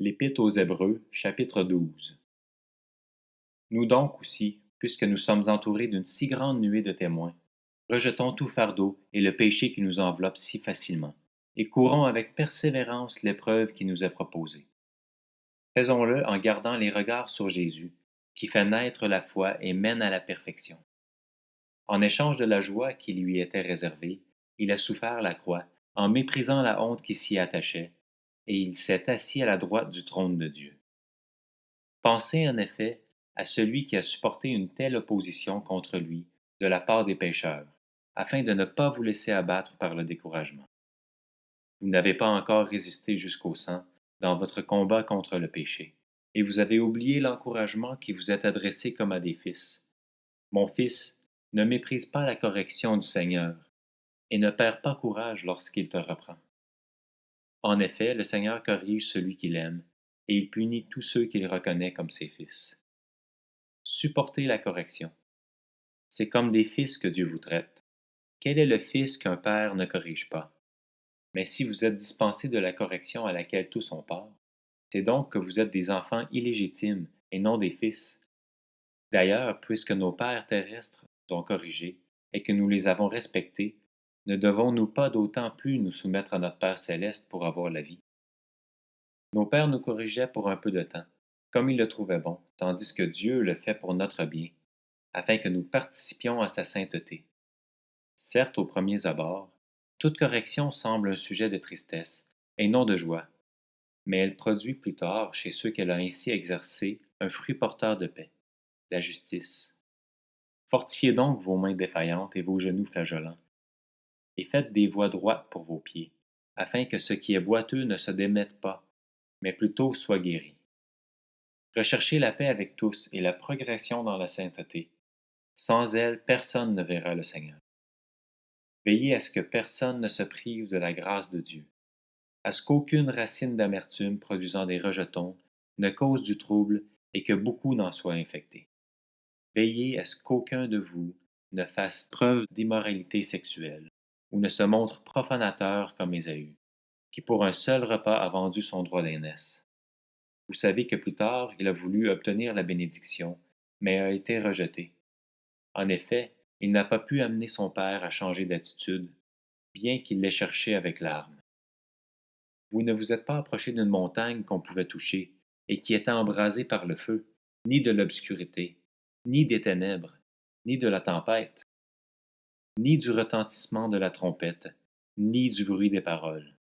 L'Épître aux Hébreux, chapitre 12. Nous donc aussi, puisque nous sommes entourés d'une si grande nuée de témoins, rejetons tout fardeau et le péché qui nous enveloppe si facilement, et courons avec persévérance l'épreuve qui nous est proposée. Faisons-le en gardant les regards sur Jésus, qui fait naître la foi et mène à la perfection. En échange de la joie qui lui était réservée, il a souffert la croix, en méprisant la honte qui s'y attachait, et il s'est assis à la droite du trône de Dieu. Pensez en effet à celui qui a supporté une telle opposition contre lui de la part des pécheurs, afin de ne pas vous laisser abattre par le découragement. Vous n'avez pas encore résisté jusqu'au sang dans votre combat contre le péché, et vous avez oublié l'encouragement qui vous est adressé comme à des fils. Mon fils, ne méprise pas la correction du Seigneur, et ne perds pas courage lorsqu'il te reprend. En effet, le Seigneur corrige celui qu'il aime, et il punit tous ceux qu'il reconnaît comme ses fils. Supportez la correction. C'est comme des fils que Dieu vous traite. Quel est le fils qu'un père ne corrige pas? Mais si vous êtes dispensés de la correction à laquelle tous ont part, c'est donc que vous êtes des enfants illégitimes et non des fils. D'ailleurs, puisque nos pères terrestres nous ont corrigés et que nous les avons respectés, ne devons-nous pas d'autant plus nous soumettre à notre Père céleste pour avoir la vie? Nos pères nous corrigeaient pour un peu de temps, comme ils le trouvaient bon, tandis que Dieu le fait pour notre bien, afin que nous participions à sa sainteté. Certes, aux premiers abords, toute correction semble un sujet de tristesse, et non de joie, mais elle produit plus tard, chez ceux qu'elle a ainsi exercés, un fruit porteur de paix, la justice. Fortifiez donc vos mains défaillantes et vos genoux flageolants, et faites des voies droites pour vos pieds, afin que ce qui est boiteux ne se démette pas, mais plutôt soit guéri. Recherchez la paix avec tous et la progression dans la sainteté. Sans elle, personne ne verra le Seigneur. Veillez à ce que personne ne se prive de la grâce de Dieu, à ce qu'aucune racine d'amertume produisant des rejetons ne cause du trouble et que beaucoup n'en soient infectés. Veillez à ce qu'aucun de vous ne fasse preuve d'immoralité sexuelle ou ne se montre profanateur comme Ésaü, qui pour un seul repas a vendu son droit d'aînesse. Vous savez que plus tard, il a voulu obtenir la bénédiction, mais a été rejeté. En effet, il n'a pas pu amener son père à changer d'attitude, bien qu'il l'ait cherché avec larmes. Vous ne vous êtes pas approché d'une montagne qu'on pouvait toucher, et qui était embrasée par le feu, ni de l'obscurité, ni des ténèbres, ni de la tempête, ni du retentissement de la trompette, ni du bruit des paroles.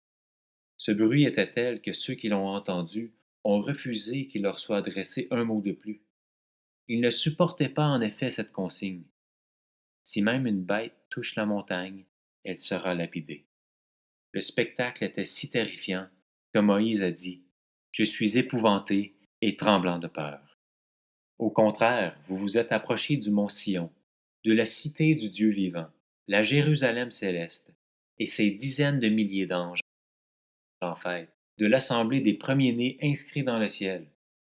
Ce bruit était tel que ceux qui l'ont entendu ont refusé qu'il leur soit adressé un mot de plus. Ils ne supportaient pas en effet cette consigne. Si même une bête touche la montagne, elle sera lapidée. Le spectacle était si terrifiant que Moïse a dit: Je suis épouvanté et tremblant de peur. Au contraire, vous vous êtes approchés du mont Sion, de la cité du Dieu vivant, la Jérusalem céleste, et ses dizaines de milliers d'anges en fête, de l'assemblée des premiers-nés inscrits dans le ciel.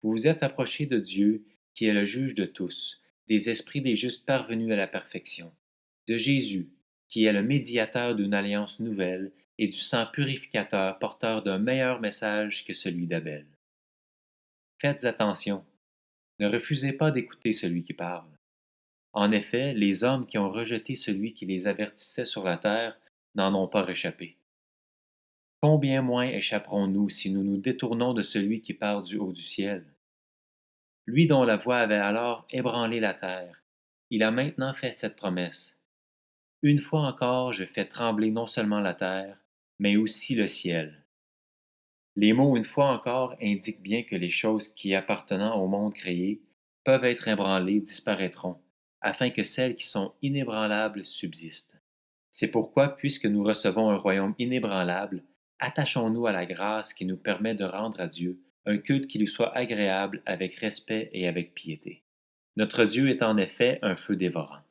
Vous vous êtes approchés de Dieu, qui est le juge de tous, des esprits des justes parvenus à la perfection, de Jésus, qui est le médiateur d'une alliance nouvelle, et du sang purificateur porteur d'un meilleur message que celui d'Abel. Faites attention, ne refusez pas d'écouter celui qui parle. En effet, les hommes qui ont rejeté celui qui les avertissait sur la terre n'en ont pas réchappé. Combien moins échapperons-nous si nous nous détournons de celui qui part du haut du ciel? Lui dont la voix avait alors ébranlé la terre, il a maintenant fait cette promesse. Une fois encore, je fais trembler non seulement la terre, mais aussi le ciel. Les mots une fois encore indiquent bien que les choses qui appartenant au monde créé peuvent être ébranlées disparaîtront, afin que celles qui sont inébranlables subsistent. C'est pourquoi, puisque nous recevons un royaume inébranlable, attachons-nous à la grâce qui nous permet de rendre à Dieu un culte qui lui soit agréable avec respect et avec piété. Notre Dieu est en effet un feu dévorant.